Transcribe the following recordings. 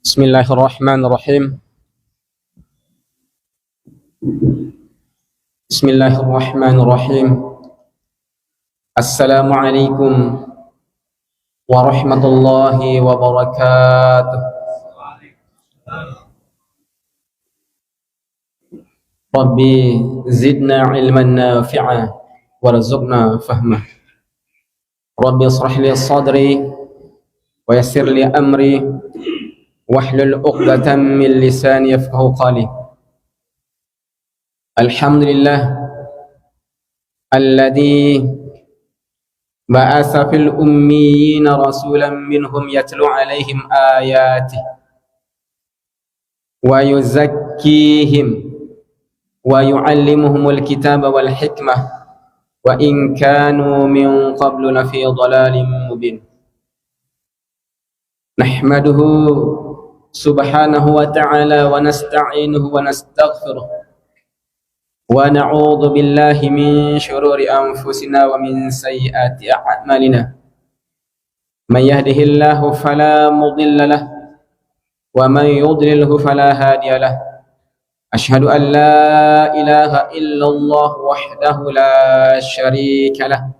Bismillahirrahmanirrahim. Bismillahirrahmanirrahim. Assalamualaikum warahmatullahi wabarakatuh. Rabbi zidna ilman nafi'a warzuqna fahmah. Rabbi israh li sadri wa yassir li amri wahlul 'uqdatam min lisani yafqahu qawli. Alhamdulillah alladzi ba'atsa fil ummiyina rasulan minhum yatlu 'alaihim ayatihi wa yuzakkihim wa yu'allimuhumul kitaba wal hikmah wa in kanu min qablu lafi dhalalin mubin. Nahmaduhu subhanahu wa ta'ala wa nasta'inuhu wa nastaghfiruh wa na'udzu billahi min shururi anfusina wa min sayyiati a'malina. Man yahdihillahu fala mudilla lahu wa man yudlilhu fala hadiya lahu. Ashhadu an la ilaha illallah wahdahu la syarika lahu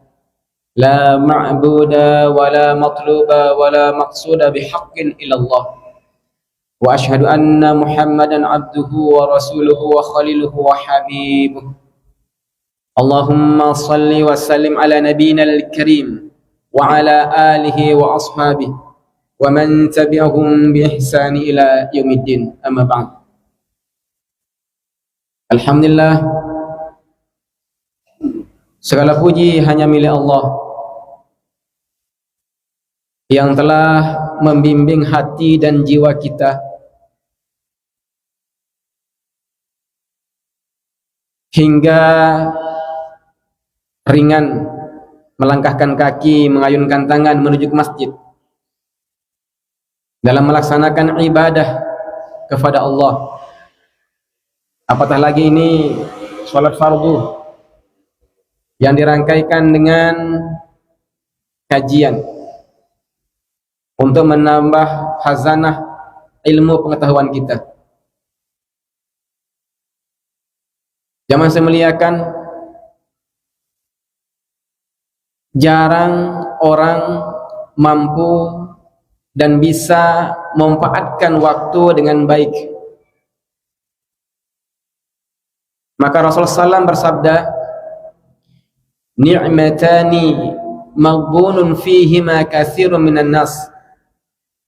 la ma'buda wa la matluba wa la maqsuda bihaqqin illallah. Wa ashhadu anna Muhammadan abduhu wa rasuluhu wa khaliluhu wa habibuh. Allahumma salli wa sallim ala nabiyyina al-karim wa ala alihi wa ashabihi wa man tabi'ahum bi ihsani ila yaumiddin. Amma ba'd. Alhamdulillah, segala puji hanya milik Allah yang telah membimbing hati dan jiwa kita hingga ringan melangkahkan kaki, mengayunkan tangan menuju ke masjid dalam melaksanakan ibadah kepada Allah. Apatah lagi ini sholat fardu yang dirangkaikan dengan kajian untuk menambah khazanah ilmu pengetahuan kita. Jamaah saya muliakan, jarang orang mampu dan bisa memanfaatkan waktu dengan baik. Maka Rasulullah SAW bersabda, ni'matani maghbunun fihima katsirun minan nas,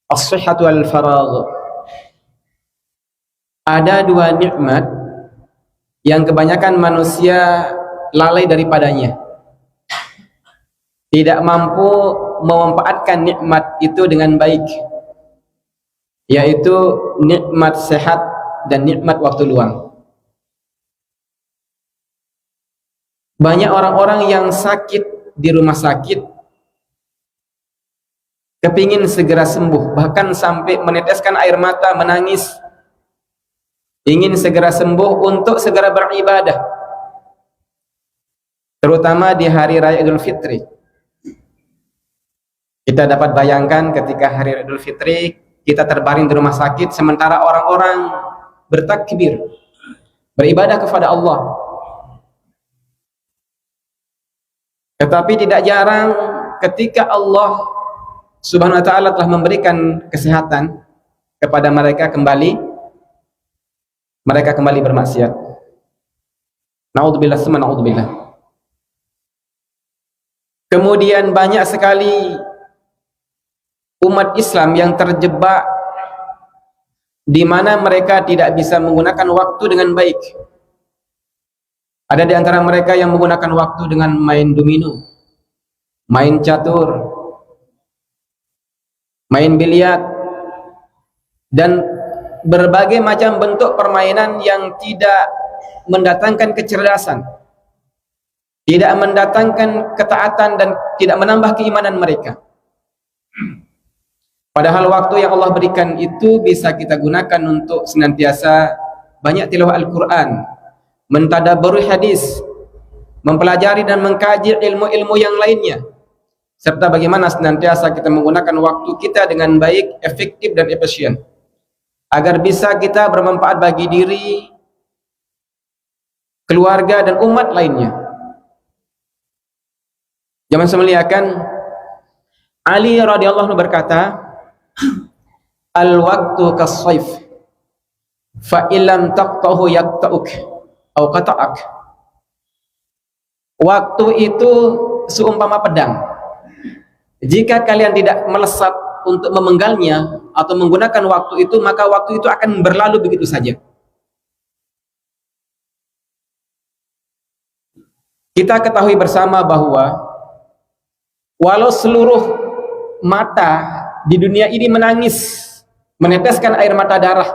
as-sihhatu wal faragh. Ada dua nikmat yang kebanyakan manusia lalai daripadanya, tidak mampu memanfaatkan nikmat itu dengan baik, yaitu nikmat sehat dan nikmat waktu luang. Banyak orang-orang yang sakit di rumah sakit kepingin segera sembuh, bahkan sampai meneteskan air mata, menangis, ingin segera sembuh untuk segera beribadah, terutama di hari raya Idul Fitri. Kita dapat bayangkan ketika hari raya Idul Fitri kita terbaring di rumah sakit, sementara orang-orang bertakbir, beribadah kepada Allah. Tetapi tidak jarang ketika Allah Subhanahu wa ta'ala telah memberikan kesehatan kepada mereka, kembali bermaksiat. Na'udzubillah summa na'udzubillah. Kemudian banyak sekali umat Islam yang terjebak di mana mereka tidak bisa menggunakan waktu dengan baik. Ada di antara mereka yang menggunakan waktu dengan main domino, main catur, main biliar, dan berbagai macam bentuk permainan yang tidak mendatangkan kecerdasan, tidak mendatangkan ketaatan, dan tidak menambah keimanan mereka. Padahal waktu yang Allah berikan itu bisa kita gunakan untuk senantiasa banyak tilawah Al-Quran, mentadabburi hadis, mempelajari dan mengkaji ilmu-ilmu yang lainnya, serta bagaimana senantiasa kita menggunakan waktu kita dengan baik, efektif dan efisien. agar bisa kita bermanfaat bagi diri, keluarga dan umat lainnya. Zaman semuliakan Ali radhiyallahu anhu berkata, al-waqtu kas-sayf fa illam taqtahu yaqta'uk atau qata'ak. Waktu itu seumpama pedang. Jika kalian tidak melesat untuk memenggalnya atau menggunakan waktu itu, maka waktu itu akan berlalu begitu saja. Kita ketahui bersama bahwa walau seluruh mata di dunia ini menangis, meneteskan air mata darah,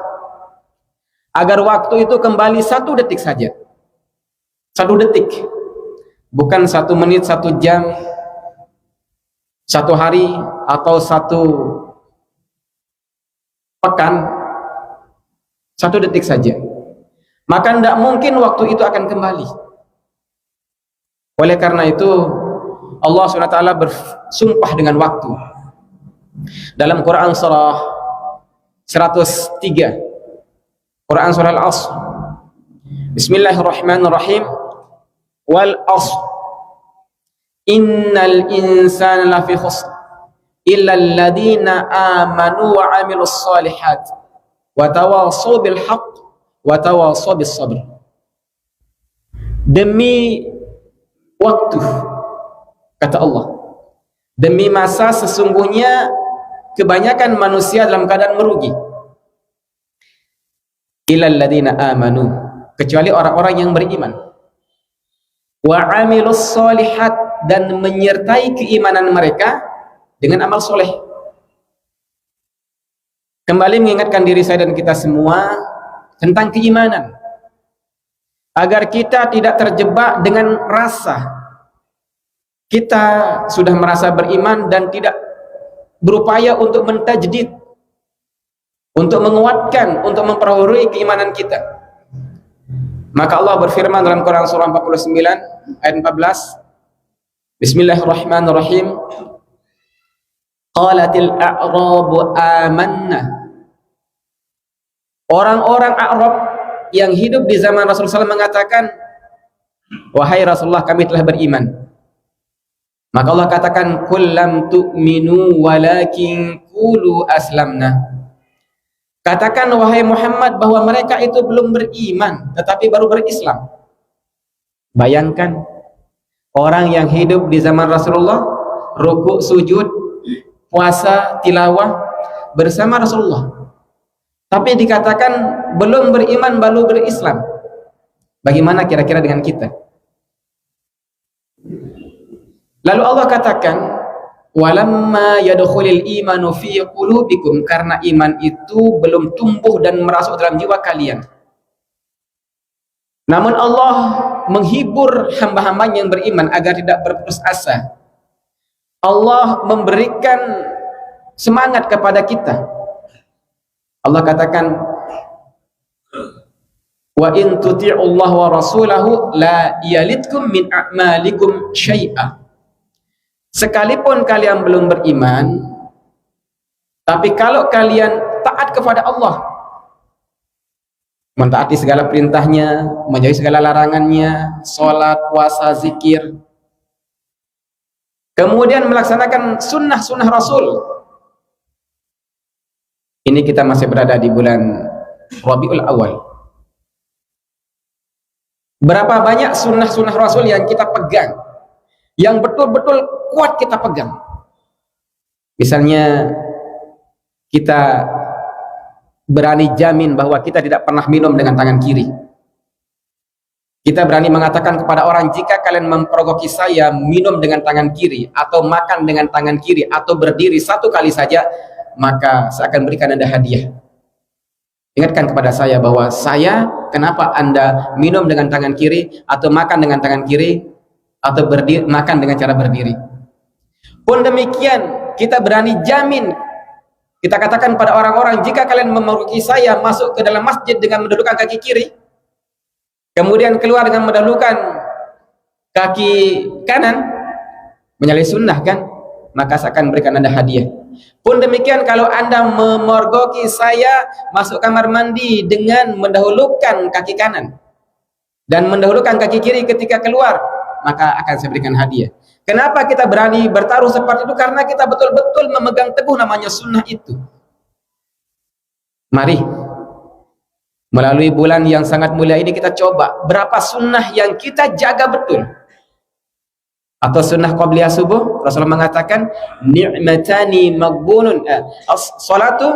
agar waktu itu kembali 1 detik saja. 1 detik. Bukan 1 menit, 1 jam, 1 hari, atau 1 pekan. 1 detik saja. Maka tidak mungkin waktu itu akan kembali. Oleh karena itu Allah SWT bersumpah dengan waktu. Dalam Quran surah 103, Quran surah Al-Asr, Bismillahirrahmanirrahim, wal asr innal insana lafi khusr illa alladhina amanu wa amilus solihat wa tawasaw bil haqq wa tawasaw bis sabr. Demi waktu, kata Allah, demi masa sesungguhnya kebanyakan manusia dalam keadaan merugi. Illal ladzina amanu, kecuali orang-orang yang beriman. Wa amilus solihat, dan menyertai keimanan mereka dengan amal soleh. Kembali mengingatkan diri saya dan kita semua tentang keimanan, agar kita tidak terjebak dengan rasa kita sudah merasa beriman dan tidak berupaya untuk mentajdid, untuk menguatkan, untuk memperbarui keimanan kita. Maka Allah berfirman dalam Quran surah 49 ayat 14, Bismillahirrahmanirrahim, qalatil a'rabu amanna. Orang-orang A'rab yang hidup di zaman Rasulullah SAW mengatakan, wahai Rasulullah, kami telah beriman. Maka Allah katakan, qul lam tu'minu walakin qulu aslamna. Katakan wahai Muhammad bahwa mereka itu belum beriman, tetapi baru berislam. Bayangkan orang yang hidup di zaman Rasulullah, rukuk, sujud, puasa, tilawah bersama Rasulullah, tapi dikatakan belum beriman, baru berislam. Bagaimana kira-kira dengan kita? Lalu Allah katakan, walamma yadkhulul imanu fi qulubikum, karena iman itu belum tumbuh dan merasuk dalam jiwa kalian. Namun Allah menghibur hamba-hamba yang beriman agar tidak berputus asa. Allah memberikan semangat kepada kita. Allah katakan, wa in tuti'ullaha wa rasulahu la yalitkum min a'malikum syai'a. Sekalipun kalian belum beriman, tapi kalau kalian taat kepada Allah, mentaati segala perintahnya, menjauhi segala larangannya, sholat, puasa, zikir, kemudian melaksanakan sunnah-sunnah Rasul. Ini kita masih berada di bulan Rabiul Awal. Berapa banyak sunnah-sunnah Rasul yang kita pegang, yang betul-betul kuat kita pegang. Misalnya kita berani jamin bahwa kita tidak pernah minum dengan tangan kiri. Kita berani mengatakan kepada orang, jika kalian memprovoki saya minum dengan tangan kiri, atau makan dengan tangan kiri, atau berdiri 1 kali saja, maka saya akan berikan Anda hadiah. Ingatkan kepada saya bahwa saya, kenapa Anda minum dengan tangan kiri, atau makan dengan tangan kiri, atau berdiri, makan dengan cara berdiri. Pun demikian, kita berani jamin, kita katakan pada orang-orang, jika kalian memergoki saya masuk ke dalam masjid dengan mendudukkan kaki kiri, kemudian keluar dengan mendahulukan kaki kanan, menyalahi sunnah kan, maka saya akan berikan Anda hadiah. Pun demikian kalau Anda memergoki saya masuk kamar mandi dengan mendahulukan kaki kanan dan mendahulukan kaki kiri ketika keluar, maka akan saya berikan hadiah. Kenapa kita berani bertaruh seperti itu? Karena kita betul-betul memegang teguh namanya sunnah itu. Mari, melalui bulan yang sangat mulia ini kita coba berapa sunnah yang kita jaga betul. Atau sunnah qabliyah subuh, Rasulullah mengatakan ni'matani maghbunun salatu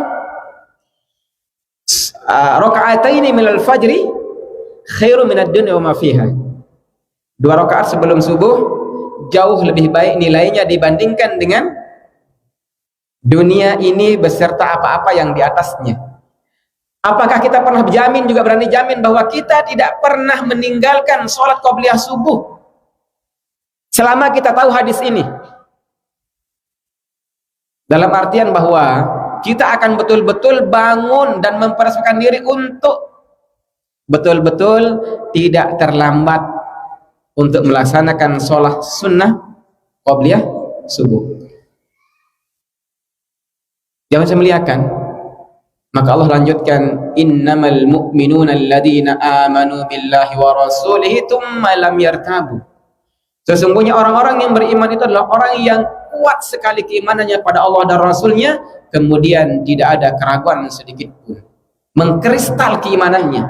raka'ataini minal fajri khairu minad dunya wa ma fiha. 2 rakaat sebelum subuh jauh lebih baik nilainya dibandingkan dengan dunia ini beserta apa-apa yang di atasnya. Apakah kita pernah berjamin, juga berani jamin bahwa kita tidak pernah meninggalkan sholat qabliyah subuh selama kita tahu hadis ini? Dalam artian bahwa kita akan betul-betul bangun dan mempersiapkan diri untuk betul-betul tidak terlambat untuk melaksanakan sholat sunnah qabliyah subuh. Jangan saya muliakan. Maka Allah lanjutkan, innamal mu'minuna alladhina amanu billahi wa rasulihi thumma lam yartabu. Sesungguhnya orang-orang yang beriman itu adalah orang yang kuat sekali keimanannya pada Allah dan Rasulnya, kemudian tidak ada keraguan sedikit pun, mengkristal keimanannya.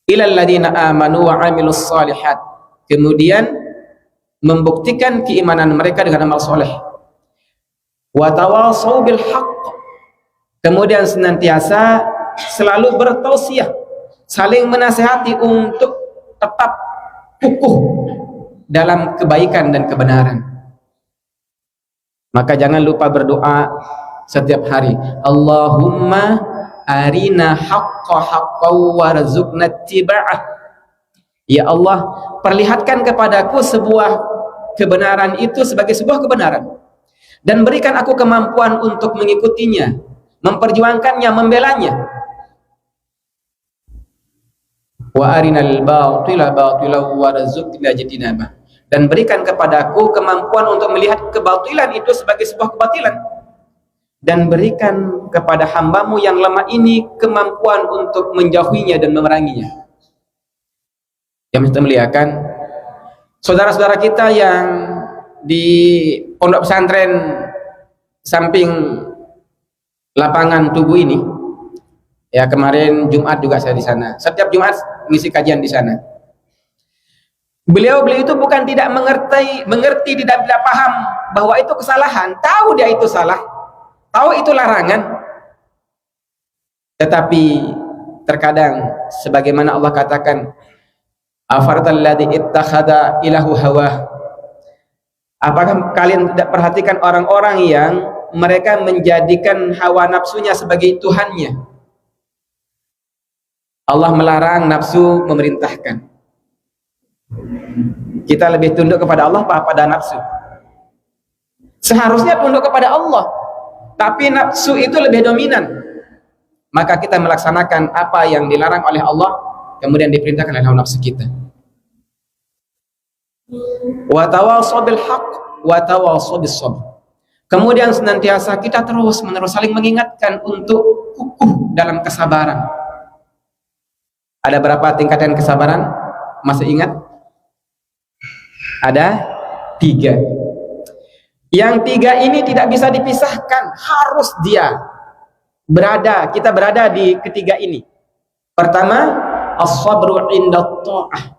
Ilal ladina amanu wa amilus salihat, kemudian membuktikan keimanan mereka dengan amal soleh. Wa tawasau bil haqq, kemudian senantiasa selalu bertausiah, saling menasihati untuk tetap kukuh dalam kebaikan dan kebenaran. Maka jangan lupa berdoa setiap hari, Allahumma arina haqqa haqqa warzuqna ittiba'ah. Ya Allah, perlihatkan kepadaku sebuah kebenaran itu sebagai sebuah kebenaran, dan berikan aku kemampuan untuk mengikutinya, memperjuangkannya, membelanya. Wa arinal batila batila warzuqna ijtinabah, dan berikan kepadaku kemampuan untuk melihat kebatilan itu sebagai sebuah kebatilan, dan berikan kepada hambamu yang lemah ini kemampuan untuk menjauhinya dan memeranginya. Yang kita muliakan, saudara-saudara kita yang di pondok pesantren samping lapangan Tugu ini, ya kemarin Jumat juga saya di sana. Setiap Jumat ngisi kajian di sana. Beliau itu bukan tidak mengerti, tidak paham bahwa itu kesalahan, tahu dia itu salah, tahu itu larangan. Tetapi terkadang sebagaimana Allah katakan, afartal ladzi ittakhadha ilahu hawa. Apakah kalian tidak perhatikan orang-orang yang mereka menjadikan hawa nafsunya sebagai Tuhannya? Allah melarang, nafsu memerintahkan. Kita lebih tunduk kepada Allah apa pada nafsu? Seharusnya tunduk kepada Allah, tapi nafsu itu lebih dominan. Maka kita melaksanakan apa yang dilarang oleh Allah, kemudian diperintahkan oleh hawa nafsu kita. Wa tawassaw bil haqq wa tawassaw bis sabr. Kemudian senantiasa kita terus-menerus saling mengingatkan untuk kukuh dalam kesabaran. Ada berapa tingkatan kesabaran? Masih ingat? Ada 3. Yang 3 ini tidak bisa dipisahkan, harus kita berada di ketiga ini. Pertama, as-sabru inda ta'ah,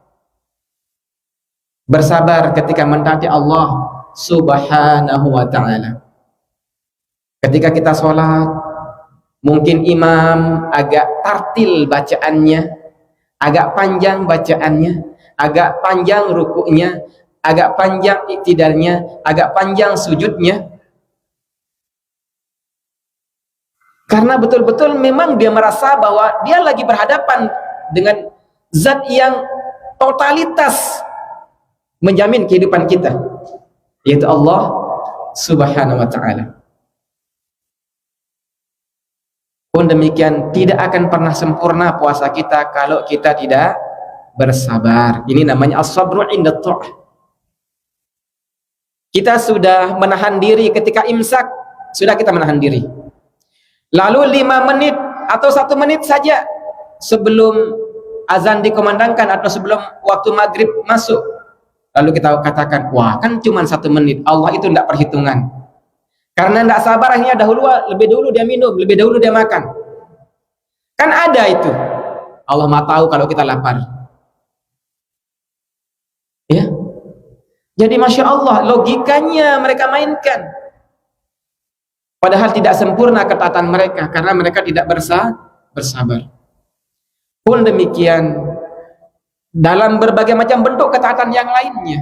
bersabar ketika mentaati Allah Subhanahu wa ta'ala. Ketika kita sholat, mungkin imam agak tartil bacaannya, agak panjang bacaannya, agak panjang rukuknya, agak panjang iktidalnya, agak panjang sujudnya, karena betul-betul memang dia merasa bahwa dia lagi berhadapan dengan zat yang totalitas menjamin kehidupan kita, yaitu Allah Subhanahu wa ta'ala. Pun demikian, tidak akan pernah sempurna puasa kita kalau kita tidak bersabar. Ini namanya as-sabru inda ta'ah. Kita sudah menahan diri ketika imsak, sudah kita menahan diri. Lalu 5 menit atau 1 menit saja sebelum azan dikumandangkan atau sebelum waktu maghrib masuk, lalu kita katakan, wah kan cuma 1 menit, Allah itu tidak perhitungan. Karena tidak sabar akhirnya lebih dulu dia minum, lebih dulu dia makan. Kan ada itu. Allah Maha tahu kalau kita lapar. Ya. Jadi Masya Allah, logikanya mereka mainkan. Padahal tidak sempurna ketaatan mereka, karena mereka tidak bersabar. Pun demikian, dalam berbagai macam bentuk ketaatan yang lainnya,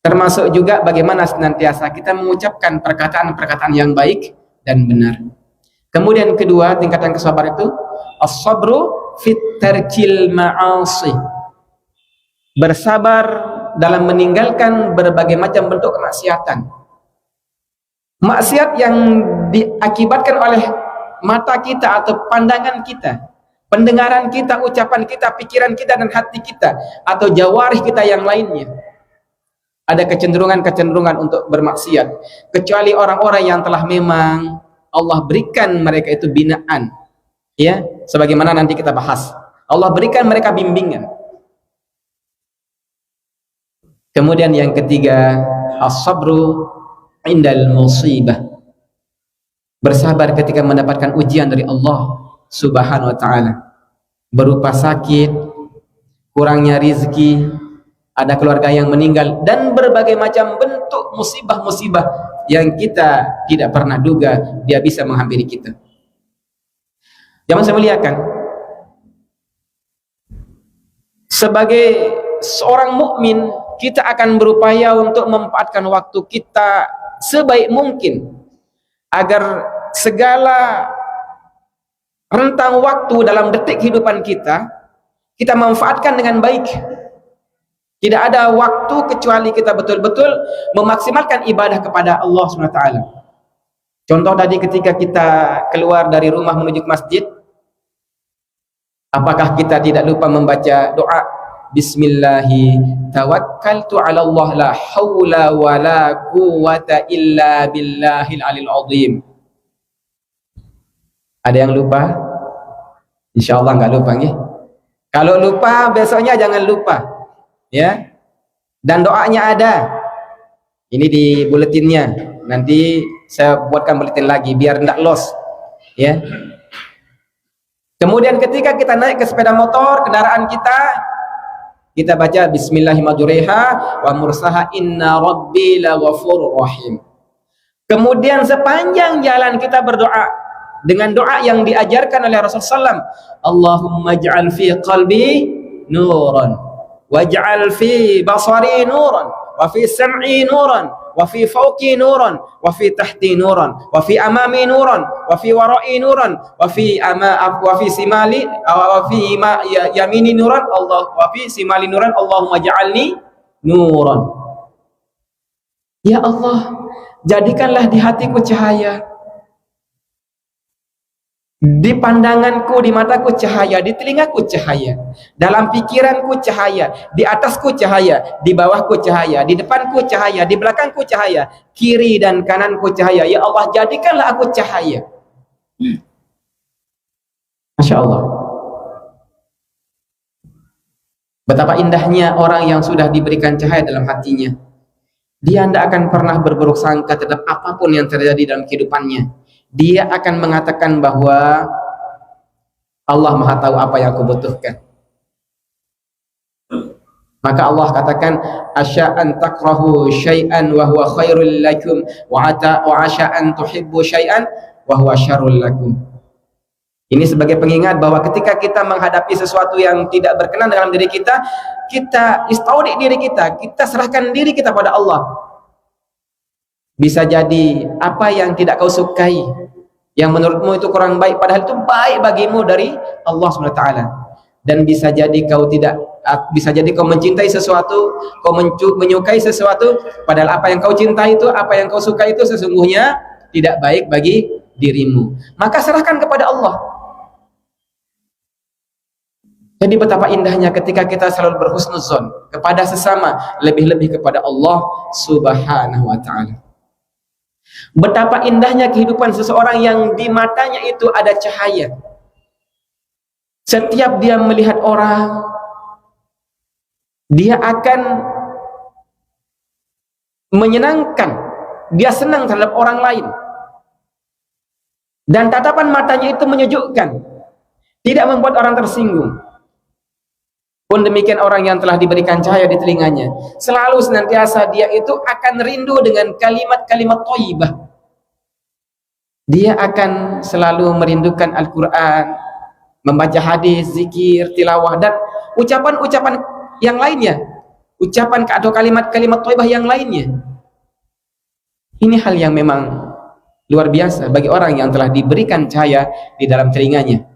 termasuk juga bagaimana senantiasa kita mengucapkan perkataan-perkataan yang baik dan benar. Kemudian kedua, tingkatan kesabaran itu as-sabru fit tarkil ma'asi. Bersabar dalam meninggalkan berbagai macam bentuk kemaksiatan. Maksiat yang diakibatkan oleh mata kita atau pandangan kita, pendengaran kita, ucapan kita, pikiran kita dan hati kita, atau jawarih kita yang lainnya. Ada kecenderungan-kecenderungan untuk bermaksiat, kecuali orang-orang yang telah memang Allah berikan mereka itu binaan, ya, sebagaimana nanti kita bahas. Allah berikan mereka bimbingan. Kemudian yang ketiga, as-sabru indal musibah. Bersabar ketika mendapatkan ujian dari Allah Subhanahu wa taala, berupa sakit, kurangnya rizki, ada keluarga yang meninggal, dan berbagai macam bentuk musibah-musibah yang kita tidak pernah duga dia bisa menghampiri kita. Jangan saya muliakan, sebagai seorang mukmin, kita akan berupaya untuk memanfaatkan waktu kita sebaik mungkin agar segala rentang waktu dalam detik kehidupan kita manfaatkan dengan baik. Tidak ada waktu kecuali kita betul-betul memaksimalkan ibadah kepada Allah SWT. Contoh tadi ketika kita keluar dari rumah menuju ke masjid, apakah kita tidak lupa membaca doa Bismillahi tawakkaltu ala Allah la hawla wa la quwwata illa billahil alil azim. Ada yang lupa? Insyaallah enggak lupa nggih. Kalau lupa besoknya jangan lupa, ya. Dan doanya ada. Ini di buletinnya. Nanti saya buatkan buletin lagi biar enggak lost, ya. Kemudian ketika kita naik ke sepeda motor, kendaraan kita baca bismillahirrahmanirrahim wa mursaha inna rabbi laghafurur rahim. Kemudian sepanjang jalan kita berdoa dengan doa yang diajarkan oleh Rasulullah SAW. Allahumma ij'al fi qalbi nuran waj'al fi basari nuran wa fi sam'i nuran wa fi fawqi nuran wa fi tahti nuran wa fi amami nuran wa fi wara'i nuran wa fi simali wa fi yamini nuran Allah wa fi simali nuran Allahumma ja'alni nuran. Ya Allah, jadikanlah di hatiku cahaya, di pandanganku, di mataku cahaya, di telingaku cahaya, dalam pikiranku cahaya, di atasku cahaya, di bawahku cahaya, di depanku cahaya, di belakangku cahaya, kiri dan kananku cahaya. Ya Allah, jadikanlah aku cahaya. Masya Allah. Betapa indahnya orang yang sudah diberikan cahaya dalam hatinya. Dia tidak akan pernah berburuk sangka terhadap apapun yang terjadi dalam kehidupannya. Dia akan mengatakan bahwa Allah Maha tahu apa yang aku butuhkan. Maka Allah katakan, asya'an takrahu syai'an wa huwa khairul lakum wa asya'an tuhibbu syai'an wa huwa syarrul lakum. Ini sebagai pengingat bahwa ketika kita menghadapi sesuatu yang tidak berkenan dalam diri kita, kita istaudi diri kita serahkan diri kita pada Allah. Bisa jadi apa yang tidak kau sukai, yang menurutmu itu kurang baik, padahal itu baik bagimu dari Allah SWT. Dan bisa jadi kau mencintai sesuatu, kau menyukai sesuatu, padahal apa yang kau cintai itu, apa yang kau suka itu sesungguhnya tidak baik bagi dirimu. Maka serahkan kepada Allah. Jadi betapa indahnya ketika kita selalu berhusnuzon kepada sesama, lebih-lebih kepada Allah Subhanahu wa ta'ala. Betapa indahnya kehidupan seseorang yang di matanya itu ada cahaya. Setiap dia melihat orang, dia akan menyenangkan, dia senang terhadap orang lain. Dan tatapan matanya itu menyejukkan, tidak membuat orang tersinggung. Pun demikian orang yang telah diberikan cahaya di telinganya, selalu senantiasa dia itu akan rindu dengan kalimat-kalimat thayyibah. Dia akan selalu merindukan Al-Quran, membaca hadis, zikir, tilawah, dan ucapan-ucapan yang lainnya, ucapan atau kalimat-kalimat thayyibah yang lainnya. Ini hal yang memang luar biasa bagi orang yang telah diberikan cahaya di dalam telinganya.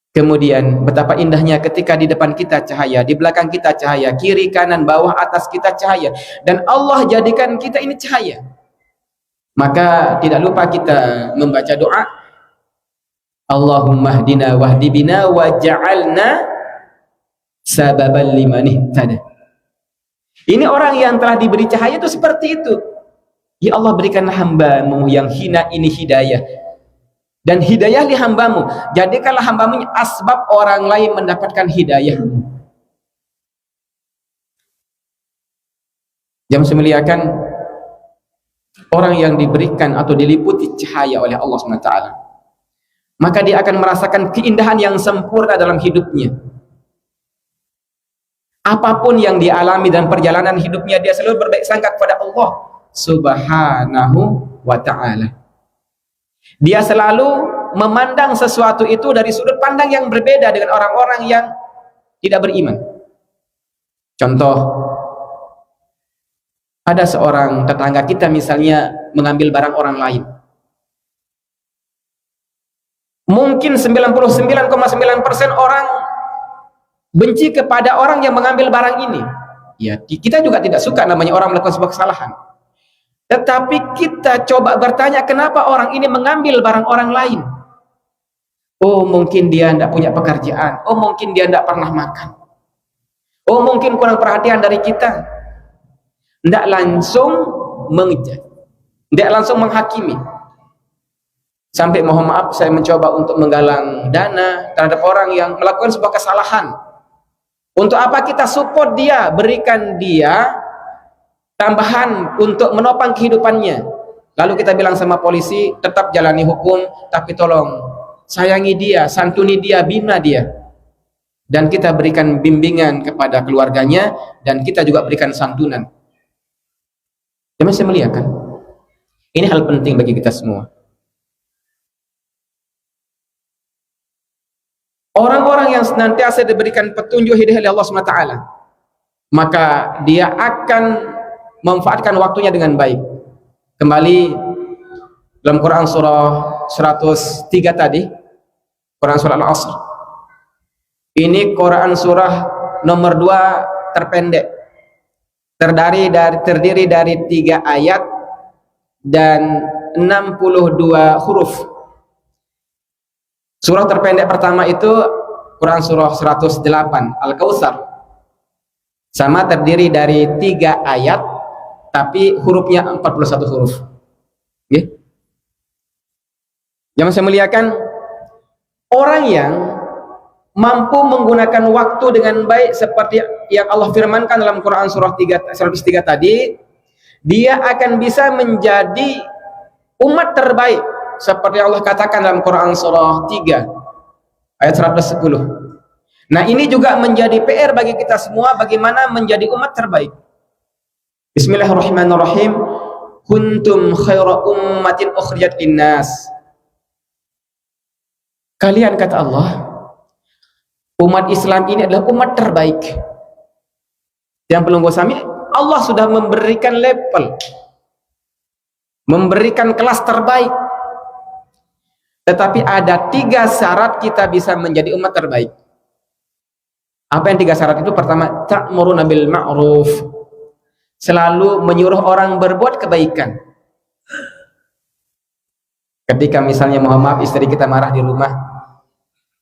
Kemudian betapa indahnya ketika di depan kita cahaya, di belakang kita cahaya, kiri, kanan, bawah, atas kita cahaya, dan Allah jadikan kita ini cahaya. Maka tidak lupa kita membaca doa, Allahumma hdina wahdi bina waj'alna sababan liman ihtada. Ini orang yang telah diberi cahaya itu seperti itu. Ya Allah, berikanlah hamba-Mu yang hina ini hidayah, dan hidayah li hambamu, jadikanlah hambamu asbab orang lain mendapatkan hidayah. Yang memuliakan orang yang diberikan atau diliputi cahaya oleh Allah SWT, maka dia akan merasakan keindahan yang sempurna dalam hidupnya. Apapun yang dia alami dan perjalanan hidupnya, dia selalu berbaik sangka kepada Allah Subhanahu wa ta'ala. Dia selalu memandang sesuatu itu dari sudut pandang yang berbeda dengan orang-orang yang tidak beriman. Contoh, ada seorang tetangga kita misalnya mengambil barang orang lain. Mungkin 99,9% orang benci kepada orang yang mengambil barang ini. Ya, kita juga tidak suka namanya orang melakukan sebuah kesalahan. Tetapi kita coba bertanya, kenapa orang ini mengambil barang orang lain? Oh, mungkin dia tidak punya pekerjaan. Oh, mungkin dia tidak pernah makan. Oh, mungkin kurang perhatian dari kita. Tidak langsung mengejek, tidak langsung menghakimi. Sampai mohon maaf, saya mencoba untuk menggalang dana terhadap orang yang melakukan sebuah kesalahan. Untuk apa kita support dia, berikan dia tambahan untuk menopang kehidupannya. Lalu kita bilang sama polisi, tetap jalani hukum, tapi tolong sayangi dia, santuni dia, bina dia. Dan kita berikan bimbingan kepada keluarganya, dan kita juga berikan santunan. Yang saya muliakan, ini hal penting bagi kita semua. Orang-orang yang senantiasa diberikan petunjuk hidayah oleh Allah SWT, maka dia akan memanfaatkan waktunya dengan baik. Kembali dalam Quran surah 103 tadi, Quran surah Al-Asr. Ini Quran surah nomor 2 terpendek, terdiri dari 3 ayat dan 62 huruf. Surah terpendek pertama itu Quran surah 108 Al-Kautsar, sama terdiri dari 3 ayat tapi hurufnya 41 huruf. Okay? Yang saya muliakan, orang yang mampu menggunakan waktu dengan baik seperti yang Allah firmankan dalam Quran surah 103 tadi, dia akan bisa menjadi umat terbaik seperti Allah katakan dalam Quran surah 3 ayat 110. Nah, ini juga menjadi PR bagi kita semua, bagaimana menjadi umat terbaik. Bismillahirrahmanirrahim. Kuntum khaira ummatin ukhrijat linnas. Kalian, kata Allah, umat Islam ini adalah umat terbaik. Yang perlu sami, Allah sudah memberikan level, memberikan kelas terbaik. Tetapi ada 3 syarat kita bisa menjadi umat terbaik. Apa yang 3 syarat itu? Pertama, ta'muruna bil ma'ruf, selalu menyuruh orang berbuat kebaikan. Ketika misalnya mohon maaf istri kita marah di rumah,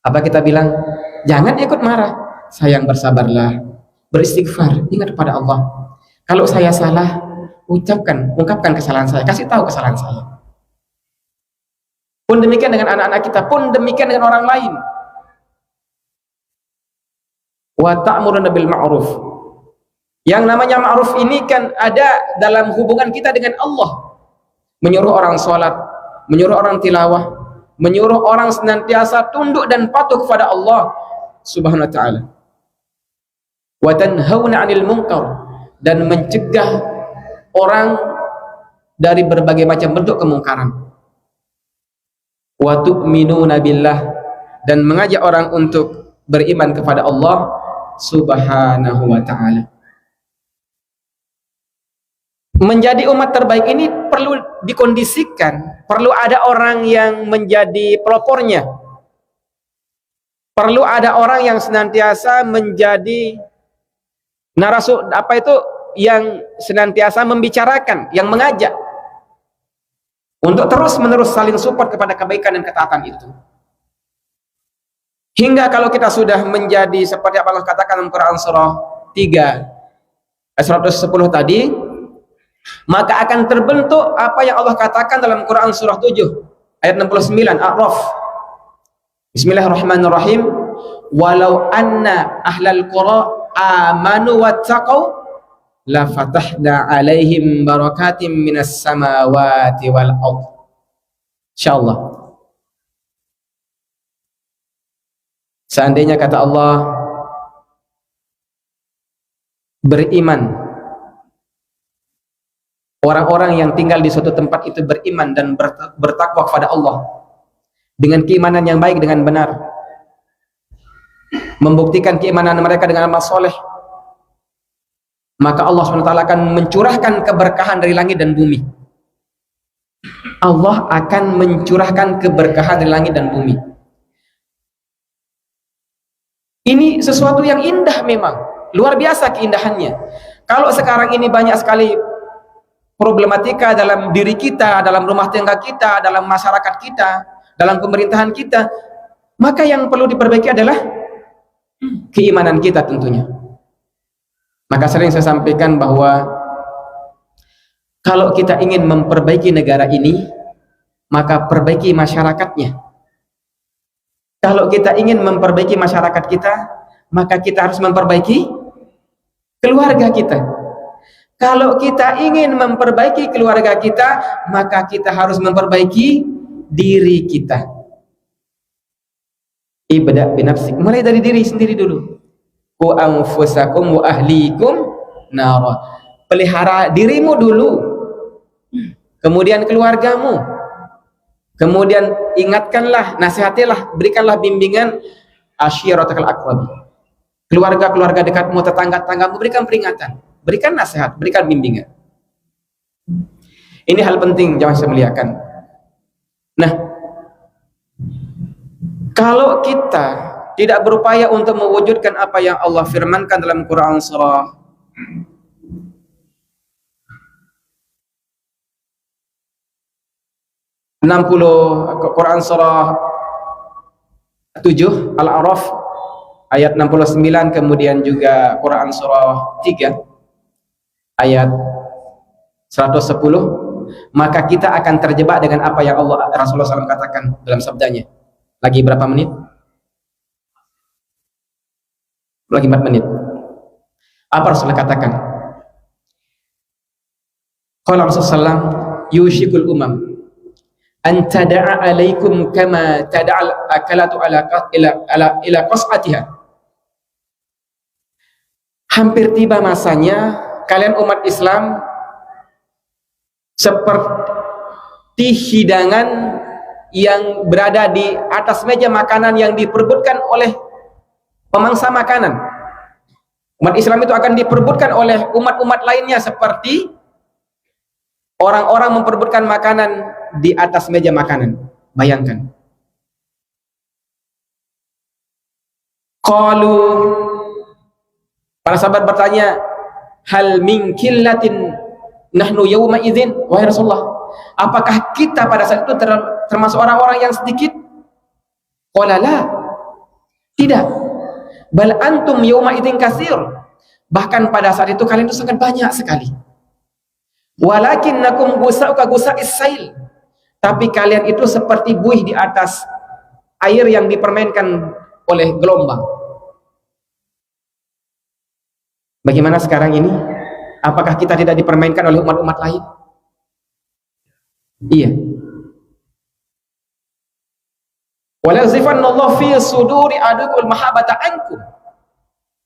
apa kita bilang? Jangan ikut marah. Sayang, bersabarlah, beristighfar, ingat kepada Allah. Kalau saya salah, ungkapkan kesalahan saya, kasih tahu kesalahan saya. Pun demikian dengan anak-anak kita, pun demikian dengan orang lain. Wa ta'muruna bil ma'ruf. Yang namanya ma'ruf ini kan ada dalam hubungan kita dengan Allah. Menyuruh orang sholat, menyuruh orang tilawah, menyuruh orang senantiasa tunduk dan patuh kepada Allah Subhanahu wa ta'ala. Wa tanhauna 'anil munkar, dan mencegah orang dari berbagai macam bentuk kemungkaran. Wa tu'minuna billah, dan mengajak orang untuk beriman kepada Allah Subhanahu wa ta'ala. Menjadi umat terbaik ini perlu dikondisikan, perlu ada orang yang menjadi pelopornya, perlu ada orang yang senantiasa menjadi yang senantiasa membicarakan, yang mengajak untuk terus menerus saling support kepada kebaikan dan ketaatan itu. Hingga kalau kita sudah menjadi seperti apa Allah katakan dalam Quran surah 3 ayat 110 tadi, maka akan terbentuk apa yang Allah katakan dalam Quran surah 7 ayat 69 A'raf. Bismillahirrahmanirrahim. Walau anna ahlal qura amanu wattaqau la fatahna alaihim barakatim minas samawati wal ard. Insyaallah. Seandainya kata Allah beriman, orang-orang yang tinggal di suatu tempat itu beriman dan bertakwa kepada Allah dengan keimanan yang baik, dengan benar, membuktikan keimanan mereka dengan amal soleh, maka Allah SWT akan mencurahkan keberkahan dari langit dan bumi. Allah akan mencurahkan keberkahan dari langit dan bumi. Ini sesuatu yang indah, memang luar biasa keindahannya. Kalau sekarang ini banyak sekali problematika dalam diri kita, dalam rumah tangga kita, dalam masyarakat kita, dalam pemerintahan kita, maka yang perlu diperbaiki adalah keimanan kita tentunya. Maka sering saya sampaikan bahwa kalau kita ingin memperbaiki negara ini, maka perbaiki masyarakatnya. Kalau kita ingin memperbaiki masyarakat kita, maka kita harus memperbaiki keluarga kita. Kalau kita ingin memperbaiki keluarga kita, maka kita harus memperbaiki diri kita. Ibda' binafsik, mulai dari diri sendiri dulu. Qu anfusakum wa ahlikum nara. Pelihara dirimu dulu, kemudian keluargamu, kemudian ingatkanlah, nasihatilah, berikanlah bimbingan asyiratakal aqrabi. Keluarga-keluarga dekatmu, tetangga-tetanggamu, berikan peringatan, berikan nasihat, berikan bimbingan. Ini hal penting jamaah saya muliakan. Nah, kalau kita tidak berupaya untuk mewujudkan apa yang Allah firmankan dalam Quran surah Quran surah 7 Al-A'raf ayat 69, kemudian juga Quran surah 3 ayat 110, maka kita akan terjebak dengan apa yang Rasulullah SAW katakan dalam sabdanya. Lagi berapa menit? Lagi 4 menit. Apa Rasulullah katakan? Qala Rasulullah SAW, yushikul umam an tada'a alaikum kama tada'al akalatu ila qas'atiha. Hampir tiba masanya kalian umat Islam seperti hidangan yang berada di atas meja makanan yang diperebutkan oleh pemangsa makanan. Umat Islam itu akan diperebutkan oleh umat-umat lainnya seperti orang-orang memperebutkan makanan di atas meja makanan. Bayangkan. Qalu, para sahabat bertanya, hal min killatin nahnu yawma idzin, wahai Rasulullah, apakah kita pada saat itu termasuk orang-orang yang sedikit? Qala la, tidak. Bal antum yawma idzin katsir. Bahkan pada saat itu kalian itu sangat banyak sekali. Walakinnakum gusa'u ka gusa'is sail. Tapi kalian itu seperti buih di atas air yang dipermainkan oleh gelombang. Bagaimana sekarang ini? Apakah kita tidak dipermainkan oleh umat-umat lain? Iya. Wala yazifannallahu fi suduri adukum mahabbata ankum.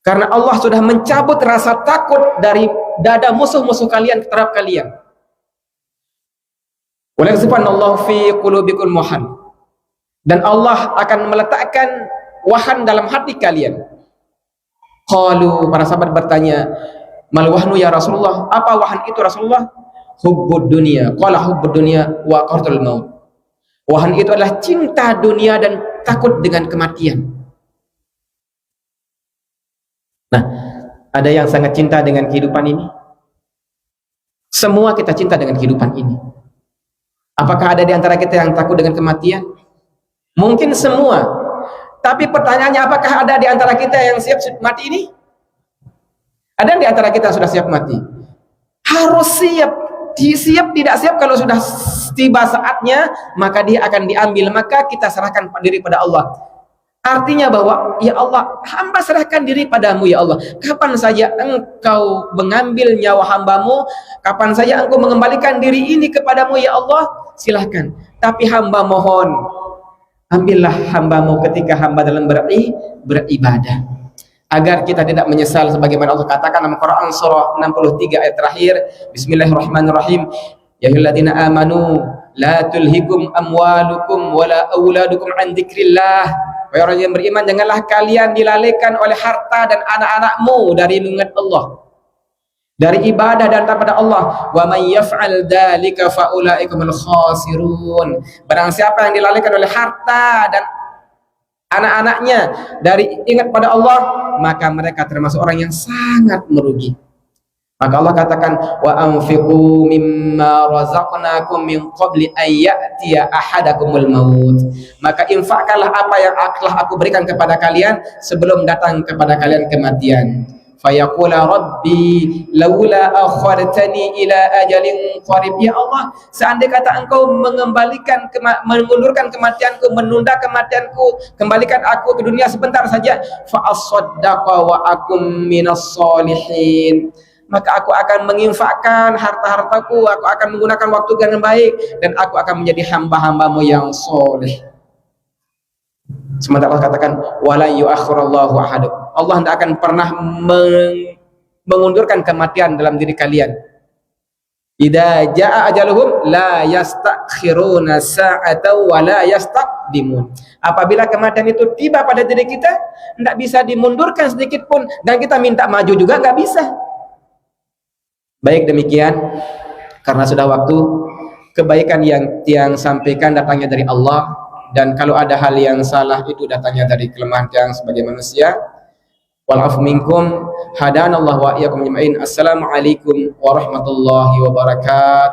Karena Allah sudah mencabut rasa takut dari dada musuh-musuh kalian terhadap kalian. Wala yazifannallahu fi qulubikum wahan. Dan Allah akan meletakkan wahan dalam hati kalian. Qalu, para sahabat bertanya, mal wahnu ya Rasulullah? Apa wahan itu Rasulullah? Hubbud dunia. Qala hubbud dunia wa qartul maut. Wahan itu adalah cinta dunia dan takut dengan kematian. Nah, ada yang sangat cinta dengan kehidupan ini? Semua kita cinta dengan kehidupan ini. Apakah ada di antara kita yang takut dengan kematian? Mungkin semua. Tapi pertanyaannya, apakah ada di antara kita yang siap mati ini? Ada di antara kita yang sudah siap mati? Harus siap. Siap tidak siap, kalau sudah tiba saatnya maka dia akan diambil, maka kita serahkan diri pada Allah. Artinya bahwa ya Allah, hamba serahkan diri padamu ya Allah. Kapan saja engkau mengambil nyawa hambamu, kapan saja engkau mengembalikan diri ini kepadamu ya Allah, silahkan. Tapi hamba mohon, ambillah hambamu ketika hamba dalam beribadah, agar kita tidak menyesal sebagaimana Allah katakan dalam Quran surah 63 ayat terakhir. Bismillahirrahmanirrahim. Ya ayyuhalladzina amanu la tulhikum amwalukum wala auladukum an dzikrillah. Wahai orang yang beriman, janganlah kalian dilalaikan oleh harta dan anak-anakmu dari mengingat Allah, dari ibadah dan taat pada Allah. Wa may yaf'al dzalika fa ulaika humul khasirun. Barang siapa yang dilalaikan oleh harta dan anak-anaknya dari ingat pada Allah, maka mereka termasuk orang yang sangat merugi. Maka Allah katakan, wa anfiqu mimma razaqnakum min qabli an ya'tiya ahadakumul maut. Maka infakkanlah apa yang telah aku berikan kepada kalian sebelum datang kepada kalian kematian. Fayaqula rabbi laula akhartani ila ajalin qarib. Ya Allah, seandainya kata engkau mengundurkan kematianku, menunda kematianku, kembalikan aku ke dunia sebentar saja, fa asaddaqa wa akum minas solihin. Maka aku akan menginfakkan harta-hartaku, aku akan menggunakan waktu dengan baik, dan aku akan menjadi hamba-hambamu yang soleh. Sementara Allah katakan, wala yu'akhirallahu ahadakum. Allah tidak akan pernah mengundurkan kematian dalam diri kalian. Idza jaa ajaluhum la yastakhiruna sa'atan wa la yastaqdimun. Apabila kematian itu tiba pada diri kita, tidak bisa dimundurkan sedikit pun, dan kita minta maju juga nggak bisa. Baik, demikian karena sudah waktu, kebaikan yang tiang sampaikan datangnya dari Allah, dan kalau ada hal yang salah itu datangnya dari kelemahan tiang sebagai manusia. Wal-'afwu minkum, hadanallahu wa iyyakum ajma'in. Assalamualaikum warahmatullahi wabarakatuh.